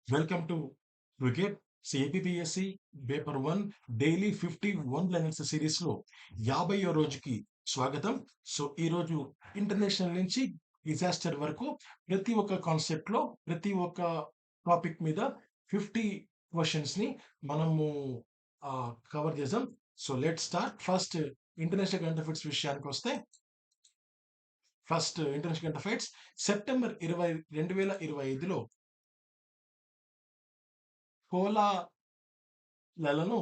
Welcome to Cricket CAPPSC paper 1 daily 51 లెనెట్స్ series లో 50వ రోజుకి స్వాగతం. సో ఈ రోజు ఇంటర్నేషనల్ నుంచి డిజాస్టర్ వరకు ప్రతి ఒక్క కాన్సెప్ట్ లో ప్రతి ఒక్క టాపిక్ మీద 50 క్వశ్చన్స్ ని మనము కవర్ చేద్దాం. So let start. First international current affairs విషయానికి వస్తే first international current affairs September 20 2025లో కోలాలను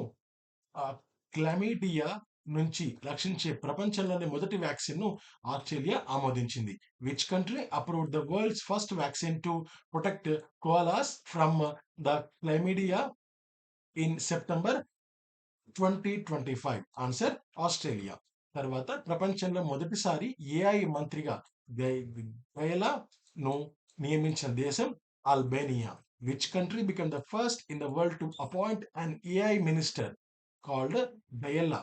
క్లమీడియా నుంచి రక్షించే ప్రపంచంలోని మొదటి వ్యాక్సిన్ ను ఆస్ట్రేలియా ఆమోదించింది. Which country approved the world's first vaccine to protect koalas from the chlamydia in September 2025? Answer Australia. తర్వాత ప్రపంచంలో మొదటిసారి ఏఐ మంత్రిగా గయలాను నియమించిన దేశం Albania. Which country became the first in the world to appoint an AI minister called Gayala?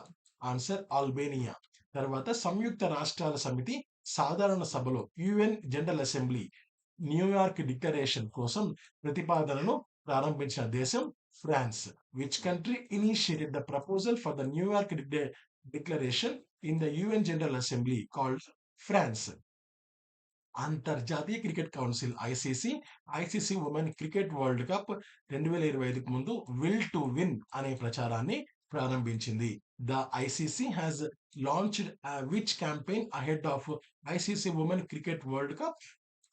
Answer Albania. తర్వాత సంయుక్త రాష్ట్రాల సమితి సాధారణ సభలో UN general assembly New York declaration కోసం ప్రతిపాదనను ప్రారంభించిన దేశం France. Which country initiated the proposal for the New York declaration in the UN general assembly called France. అంతర్జాతీయ cricket council ICC women cricket world cup 2025కు ముందు విల్ టు విన్ అనే ప్రచారాన్ని ప్రారంభించింది. The ICC has launched which campaign ahead of ICC women cricket world cup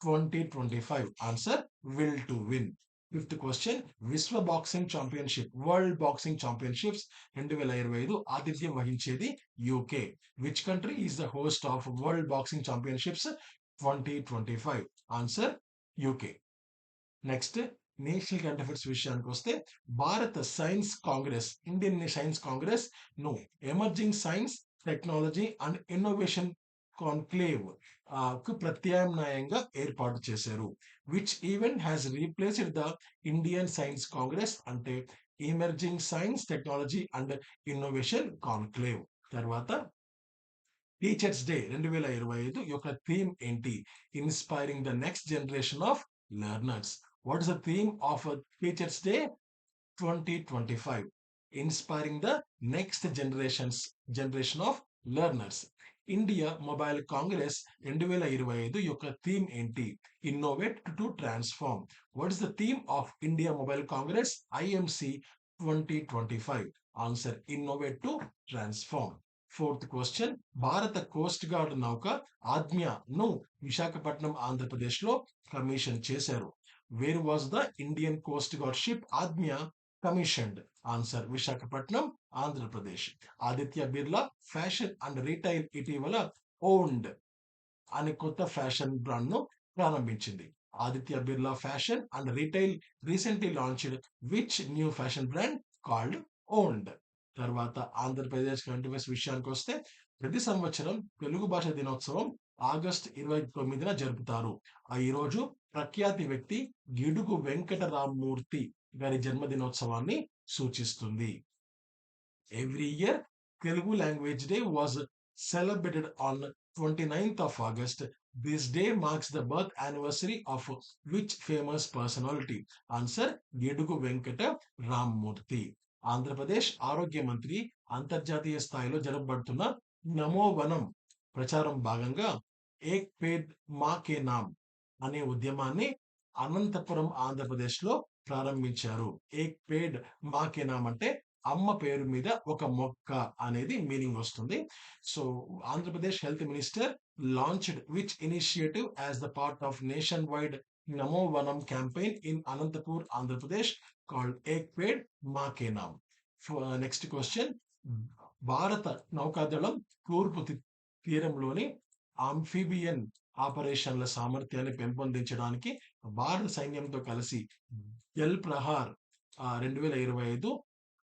2025? Answer will to win. Fifth question, విశ్వ boxing championship world boxing championships 2025 ఆతిథ్యం వహించేది UK. Which country is the host of world boxing championships 2025? Answer UK. Next national current affairs విషయానికి వస్తే భారత science congress Indian science congress ను emerging science technology and innovation conclave కు ప్రత్యామ్నాయంగా ఏర్పాటు చేశారు. Which event has replaced the Indian science congress అంటే emerging science technology and innovation conclave. తర్వాత టీచర్స్ డే 2025 యొక్క థీమ్ ఏంటి? Inspiring the next generation of learners. What is the theme of teachers day 2025? Inspiring the next generation of learners. India mobile Congress 2025 యొక్క theme ఏంటి? Innovate to transform. What is the theme of India mobile Congress IMC 2025? Answer innovate to transform. Fourth question, భారత coast guard నౌక ఆజ్ఞను విశాఖపట్నం ఆంధ్రప్రదేశ్ లో commission చేశారు. Where was the Indian coast guard ship ఆజ్ఞ commissioned? Answer Visakhapatnam Andhra Pradesh. Aditya Birla fashion and retail ఇటీవల owned అనే కొత్త fashion brand ను ప్రారంభించింది. Aditya Birla fashion and retail recently launched which new fashion brand called owned. తర్వాత ఆంధ్రప్రదేశ్ కరెంట్ అఫైర్స్ విషయానికి వస్తే ప్రతి సంవత్సరం తెలుగు భాష దినోత్సవం ఆగస్టు 29న జరుపుతారు. ఈ రోజు ప్రఖ్యాతి వ్యక్తి గిడుగు వెంకటరామమూర్తి గారి జన్మదినోత్సవాన్ని సూచిస్తుంది. Every year Telugu language day was celebrated on 29th of August. This day marks the birth anniversary of which famous personality? Answer Gidugu Venkata Rammurthy. Andhra Pradesh ఆరోగ్య మంత్రి అంతర్జాతీయ స్థాయిలో జరపబడుతున్న నమో వనం ప్రచారం భాగంగా ఏక్ పేడ్ మా కే నామ్ అనే ఉద్యమాన్ని అనంతపురం ఆంధ్రప్రదేశ్ లో ప్రారంభించారు. ఏక్ పేడ్ మా కే నామ్ అంటే అమ్మ పేరు మీద ఒక మొక్క అనేది మీనింగ్ వస్తుంది. So Andhra Pradesh health minister launched which initiative as the part of nation wide Namo Vanam campaign in Anantapur Andhra Pradesh called Ek Ped Maa Ke NAM. Next question, భారత నౌకాదళం తూర్పు తీరంలోని ఆంఫిబియన్ ఆపరేషన్ల సామర్థ్యాన్ని పెంపొందించడానికి భారత సైన్యంతో కలిసి జల్ ప్రహార్ 2025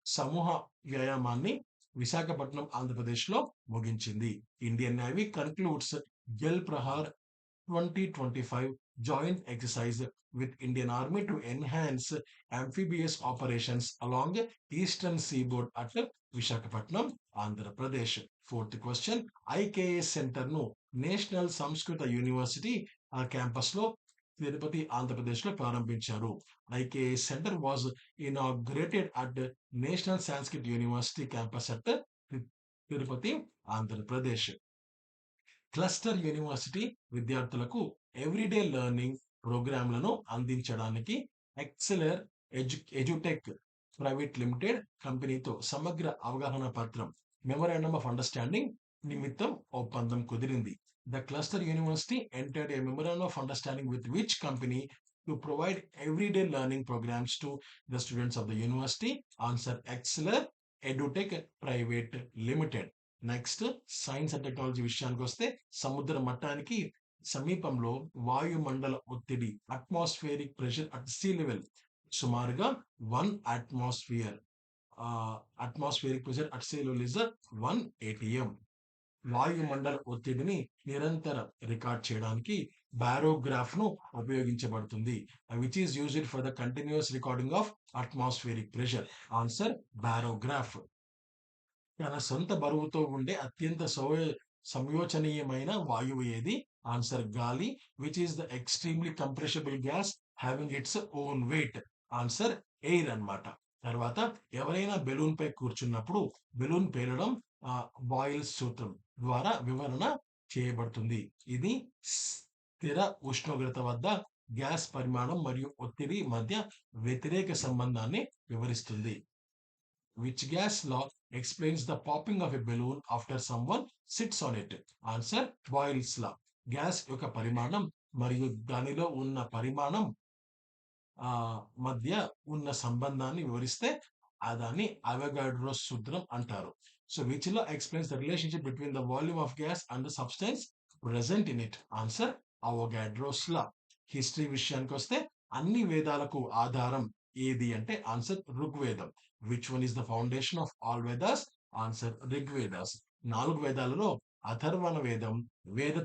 సమూహ వ్యాయామాన్ని విశాఖపట్నం ఆంధ్రప్రదేశ్ లో ముగించింది. Indian navy concludes Jal Prahar 2025 joint exercise with Indian Army to enhance amphibious operations along eastern seaboard at Visakhapatnam, Andhra Pradesh. Fourth question, IKS Center ను నేషనల్ సంస్కృత యూనివర్సిటీ క్యాంపస్ లో తిరుపతి ఆంధ్రప్రదేశ్ లో ప్రారంభించారు. IKA centre was inaugurated at national Sanskrit university campus at Tirupati Andhra Pradesh. Cluster university విద్యార్థులకు everyday learning ప్రోగ్రాంలను అందించడానికి ExcelR edutech private limited కంపెనీతో సమగ్ర అవగాహన పత్రం మెమరాండమ్ ఆఫ్ అండర్స్టాండింగ్ నిమిత్తం ఒప్పందం కుదిరింది. The cluster university entered A memorandum of understanding with which company to provide everyday learning programs to the students of the university. Answer Exceler Edutech Private Limited. Next science and technology విషయానికి వస్తే సముద్ర మట్టానికి సమీపంలో వాయుమండల ఒత్తిడి atmospheric pressure at sea level సుమారుగా 1 atmosphere. Atmospheric pressure at sea level is 1 ATM. వాయుమండల ఒత్తిడిని నిరంతరం record చేయడానికి బారోగ్రాఫ్ ను ఉపయోగించబడుతుంది. Which is used for the continuous recording of atmospheric pressure. Answer barograph. తన సొంత బరువుతో ఉండే అత్యంత సంయోచనీయమైన వాయువు ఏది? ఆన్సర్ గాలి. Which is the extremely compressible gas having its own weight. Answer air అన్నమాట. తర్వాత ఎవరైనా బెలూన్ పై కూర్చున్నప్పుడు బెలూన్ పేలడం బాయిల్స్ సూత్రం ద్వారా వివరణ చేయబడుతుంది. ఇది స్థిర ఉష్ణోగ్రత వద్ద గ్యాస్ పరిమాణం మరియు ఒత్తిడి మధ్య వ్యతిరేక సంబంధాన్ని వివరిస్తుంది. Which gas law explains the popping of a balloon after someone sits on it? Answer Boyle's law. Gas యొక్క పరిమాణం మరియు దానిలో ఉన్న పరిమాణం మధ్య ఉన్న సంబంధాన్ని వివరిస్తే దాన్ని అవగాడ్రో సూత్రం అంటారు. So which law explains the relationship between the volume of gas and the substance present in it? Answer Avogadro's law. History విషయానికి వస్తే అన్ని వేదాలకు ఆధారం ఏది అంటే answer Rigvedam. Which one is the foundation of all Vedas? Answer Rigvedas. 4 వేదాలలో అథర్వణ వేదం వేద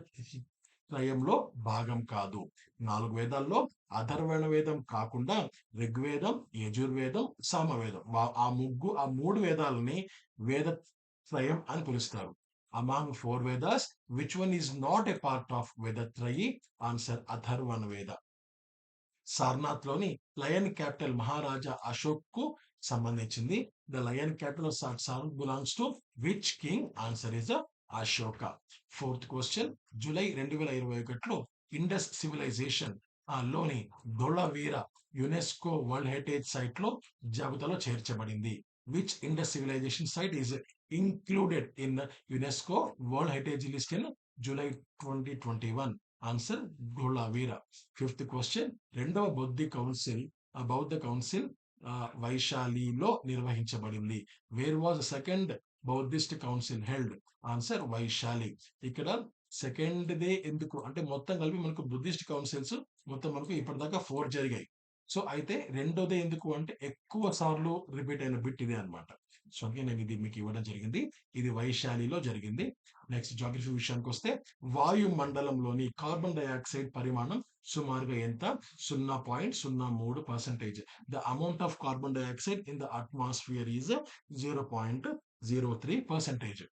త్రయంలో భాగం కాదు. 4 వేదాల్లో అథర్వణ వేదం కాకుండా ఋగ్వేదం, యజుర్వేదం, సామవేదం ఆ 3 వేదాలని వేద త్రయం అని పిలుస్తారు. Among 4 Vedas, which one is not a part of Vedatrayi? Answer Atharvana Veda. Sarnath లోని లయన్ క్యాపిటల్ మహారాజా అశోక్ కు సంబంధించింది. The lion capital of Sarnath belongs to which king? Answer is Ashoka. 4th question, July 2021లో ఇండస్ సివిలైజేషన్ లోని Dholavira UNESCO world heritage site లో జాబితాలో చేర్చబడింది. Which Indus civilisation site is included in the UNESCO World Heritage List in July 2021? Answer Dholavira. 5th question, రెండవ బౌద్ధ council వైశాలిలో నిర్వహించబడింది. Where was second Buddhist council held? Answer Vaishali. ఇక్కడ second they ఎందుకు అంటే మొత్తం కలిపి మనకు బుద్ధిస్ట్ కౌన్సిల్స్ మొత్తం మనకు ఇప్పటిదాకా 4 జరిగాయి. సో అయితే రెండోదే ఎందుకు అంటే ఎక్కువ సార్లు రిపీట్ అయిన బిట్ ఇదే అనమాట. సో అందుకే నేను ఇది మీకు ఇవ్వడం జరిగింది. ఇది వైశాలిలో జరిగింది. నెక్స్ట్ జాగ్రఫీ విషయానికి వస్తే వాయుమండలంలోని కార్బన్ డైఆక్సైడ్ పరిమాణం సుమారుగా ఎంత? 0.03%. The amount of carbon dioxide in the atmosphere is 0.03%.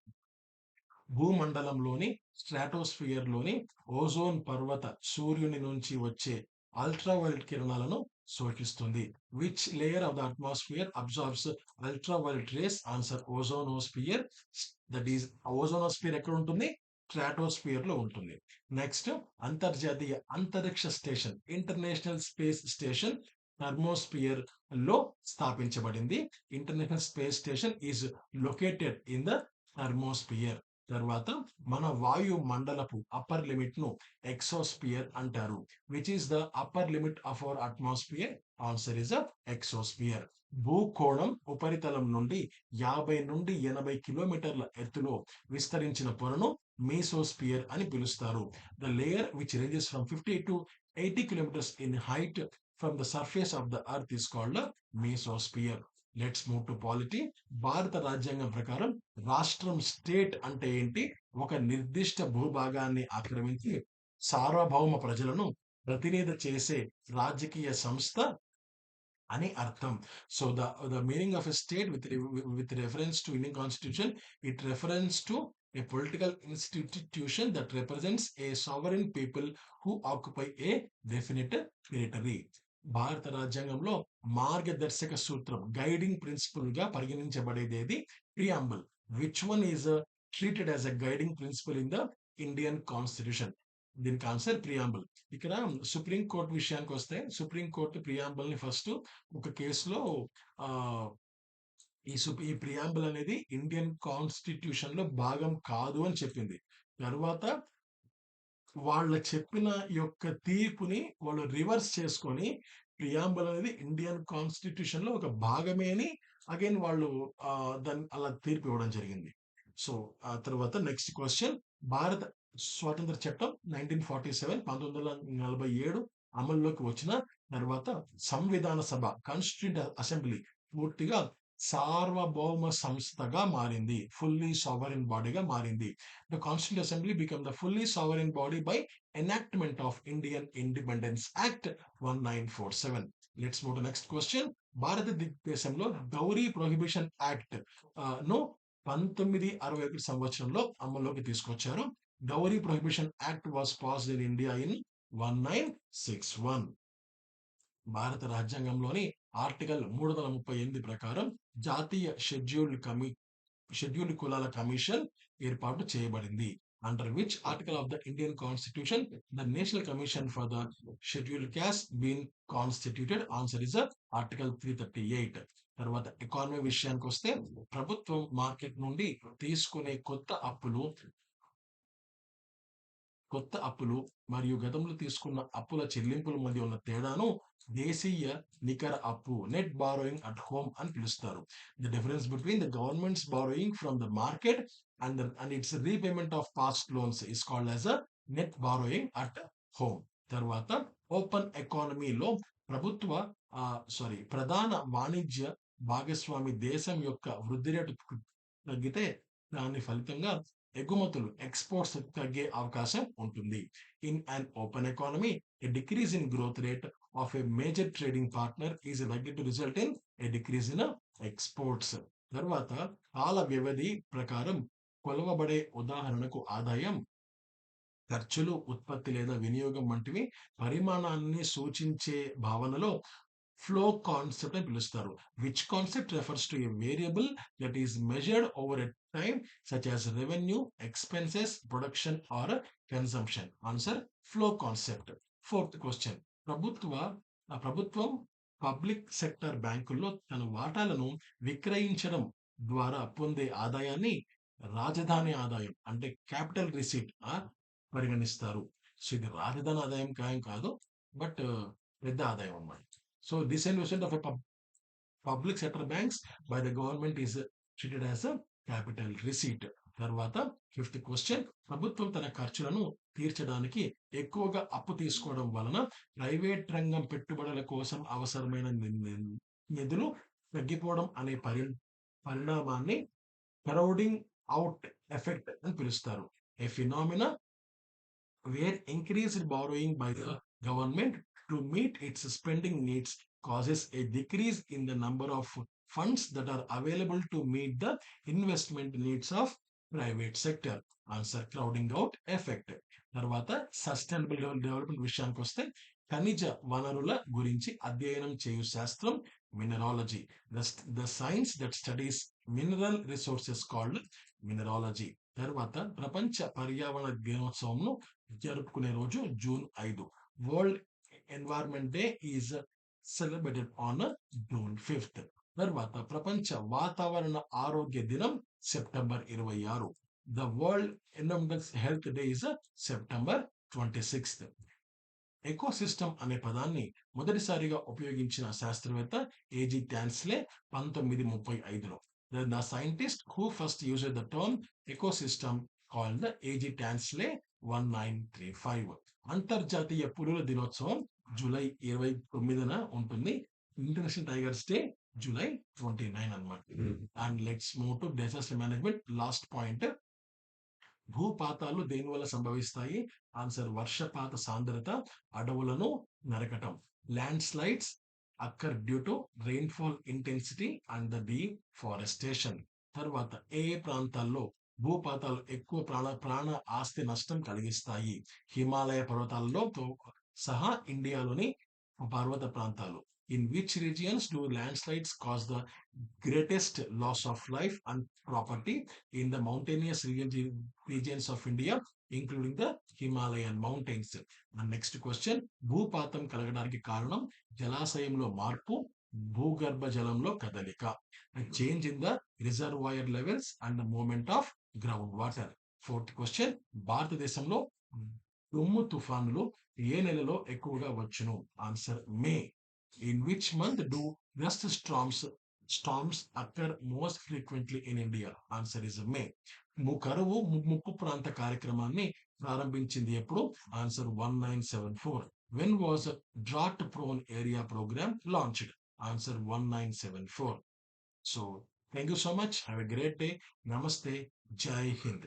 భూమండలంలోని స్ట్రాటోస్ఫియర్ లోని ఓజోన్ పర్వత సూర్యుని నుంచి వచ్చే అల్ట్రావైలెట్ కిరణాలను శోషిస్తుంది. Which layer of the atmosphere absorbs ultraviolet rays? Answer ozonosphere. That is ozonosphere ఎక్కడ ఉంటుంది? స్ట్రాటోస్ఫియర్ లో ఉంటుంది. నెక్స్ట్, అంతర్జాతీయ అంతరిక్ష station international space station thermosphere లో స్థాపించబడింది. International space station is located in the thermosphere. తర్వాత మన వాయు మండలపు అప్పర్ లిమిట్ ను ఎక్సోస్ఫియర్ అంటారు. Which is the upper limit of our atmosphere? Answer is exosphere. భూకోణం ఉపరితలం నుండి 50 నుండి 80 కిలోమీటర్ల ఎత్తులో విస్తరించిన పొరను మీసోస్ఫియర్ అని పిలుస్తారు. The layer which ranges from 50 to 80 kilometers in height from the surface of the earth is called a mesosphere. Let's move to polity. భారత రాజ్యాంగం ప్రకారం రాష్ట్రం స్టేట్ అంటే ఏంటి? ఒక నిర్దిష్ట భూభాగాన్ని ఆక్రమించి సార్వభౌమ ప్రజలను ప్రతినిధి చేసే రాజకీయ సంస్థ అని అర్థం. So the meaning of a state with reference to Indian constitution, it reference to A political institution that represents A sovereign people who occupy A definite territory. భారత రాజ్యాంగంలో మార్గదర్శక సూత్రం, గైడింగ్ ప్రిన్సిపల్ గా పరిగణించబడేది ఏది? Preamble. Which one is treated as a guiding principal in the Indian constitution? దీనికి answer preamble. ఇక్కడ supreme court విషయానికి వస్తే, సుప్రీం కోర్టు ప్రియాంబుల్ ని ఫస్ట్ ఒక కేసులో ఆ ఈ ప్రియాంబుల్ అనేది ఇండియన్ కాన్స్టిట్యూషన్ లో భాగం కాదు అని చెప్పింది. తర్వాత వాళ్ళ చెప్పిన యొక్క తీర్పుని వాళ్ళు రివర్స్ చేసుకొని ప్రియాంబుల్ అనేది ఇండియన్ కాన్స్టిట్యూషన్ లో ఒక భాగమే అని అగైన్ వాళ్ళు దాన్ని అలా తీర్పు ఇవ్వడం జరిగింది. సో ఆ తర్వాత నెక్స్ట్ క్వశ్చన్, భారత స్వాతంత్ర చట్టం 1947 1947 అమల్లోకి వచ్చిన తర్వాత సంవిధాన సభ, కాన్స్టిట్యూంట్ అసెంబ్లీ పూర్తిగా సార్వభౌమ సంస్థగా మారింది, ఫుల్లీ సావరెన్ బాడీగా మారింది. The Constituent Assembly became the fully sovereign body by enactment of Indian Independence Act 1947. Let's move to next question. భారతదేశంలో గౌరీ ప్రొహిబిషన్ యాక్ట్ ను 1961 సంవత్సరంలో అమల్లోకి తీసుకొచ్చారు. Gauri prohibition act was passed in India in 1961. భారత రాజ్యాంగంలోని ఆర్టికల్ 338 ప్రకారం జాతీయ షెడ్యూల్డ్ కులాల కమిషన్ ఏర్పాటు చేయబడింది. Under which article of the Indian constitution the national commission for the scheduled caste been constituted? Answer is article 338. తర్వాత ఎకానమీ విషయానికి వస్తే, ప్రభుత్వం మార్కెట్ నుండి తీసుకునే కొత్త అప్పులు మరియు గతంలో తీసుకున్న అప్పుల చెల్లింపుల మధ్య ఉన్న తేడాను దేశీయ నికర అప్పు, నెట్ బారోయింగ్ అట్ హోమ్ అని పిలుస్తారు. The difference between the governments borrowing from the market and it's repayment of past loans is called as a net borrowing at home. తర్వాత ఓపెన్ ఎకానమీలో ప్రధాన వాణిజ్య భాగస్వామి దేశం యొక్క వృద్ధి రేటు తగ్గితే దాని ఫలితంగా ఎగుమతులు ఎక్స్పోర్ట్స్ తగ్గే అవకాశం ఉంటుంది. In an open economy a decrease in growth rate of a major trading partner is likely to result in a decrease in exports. తర్వాత కాల వ్యవధి ప్రకారం కొలవబడే ఉదాహరణకు ఆదాయం, ఖర్చులు, ఉత్పత్తి లేదా వినియోగం వంటివి పరిమాణాన్ని సూచించే భావనలో ఫ్లో కాన్సెప్ట్ అని పిలుస్తారు. Which concept refers to a variable that is measured over a time such as revenue, expenses, production or consumption? Answer flow concept. Fourth question, ప్రభుత్వం పబ్లిక్ సెక్టర్ బ్యాంకుల్లో తన వాటాలను విక్రయించడం ద్వారా పొందే ఆదాయాన్ని రాజధాని ఆదాయం అంటే క్యాపిటల్ రిసీట్ పరిగణిస్తారు. సో ఇది రాజధాని ఆదాయం కాదు, బట్ పెద్ద ఆదాయం అన్నమాట. So this investment of a public sector banks by the government is treated as a capital receipt. తర్వాత ఫిఫ్త్ క్వశ్చన్, ప్రభుత్వం తన ఖర్చులను తీర్చడానికి ఎక్కువగా అప్పు తీసుకోవడం వలన ప్రైవేట్ రంగం పెట్టుబడుల కోసం అవసరమైన నిధులు తగ్గిపోవడం అనే పరిణామాన్ని క్రౌడింగ్ అవుట్ ఎఫెక్ట్ అని పిలుస్తారు. A phenomena where increased borrowing by the government to meet its spending needs causes a decrease in the number of funds that are available to meet the investment needs of private sector. Answer crowding out effect. తర్వాత sustainable development విషయానికి వస్తే, ఖనిజ వనరుల గురించి అధ్యయనం చేయు శాస్త్రం mineralogy. The science that studies mineral resources called mineralogy. తర్వాత ప్రపంచ పర్యావరణ దినోత్సవంను జరుపుకునే రోజు June 5. World environment day is celebrated on June 5th. తర్వాత ప్రపంచ వాతావరణ ఆరోగ్య దినం September 26. The world environmental health day is September 26th. Ecosystem అనే పదాన్ని మొదటిసారిగా ఉపయోగించిన శాస్త్రవేత్త ఏజీ టాన్స్లే 1935లో. The scientist who first used the term ecosystem called the A.G. Tansley 1935. అంతర్జాతీయ పులుల దినోత్సవం జూలై 29న ఉంటుంది. ఇంటర్నేషనల్ టైగర్స్ డే జూలై 29 అన్నమాట. And let's move to disaster management. Last point, భూపాతాలు దేని వల్ల సంభవిస్తాయి? ఆన్సర్ వర్షపాత సాంద్రత, అడవులను నరకటం. Landslides occur due to rainfall intensity and the deforestation. తర్వాత ఏ ప్రాంతాల్లో భూపాతాలు ఎక్కువ ప్రాణ ఆస్తి నష్టం కలిగిస్తాయి. హిమాలయ పర్వతాలలో సహా ఇండియాలోని పర్వత ప్రాంతాలు. In which regions do land slides cause the greatest loss of life and property in the mountainous regions of India, including the Himalayan mountains. And next question, భూపాతం కలగడానికి కారణం జలాశయంలో మార్పు, భూగర్భ జలంలో కదలిక. Change in the reservoir levels and the movement of ground water. Fourth question, భారతదేశంలో దుమ్ము తుఫానులు ఏ నెలలో ఎక్కువగా వచ్చును? Answer May. In which month do dust storms occur most frequently in India? Answer is May. కరువు ముప్పు ప్రాంత కార్యక్రమాన్ని ప్రారంభించింది ఎప్పుడు? Answer 1974. When was drought prone area program launched? Answer 1974. So thank you so much. Have a great day. Namaste. Jai Hind.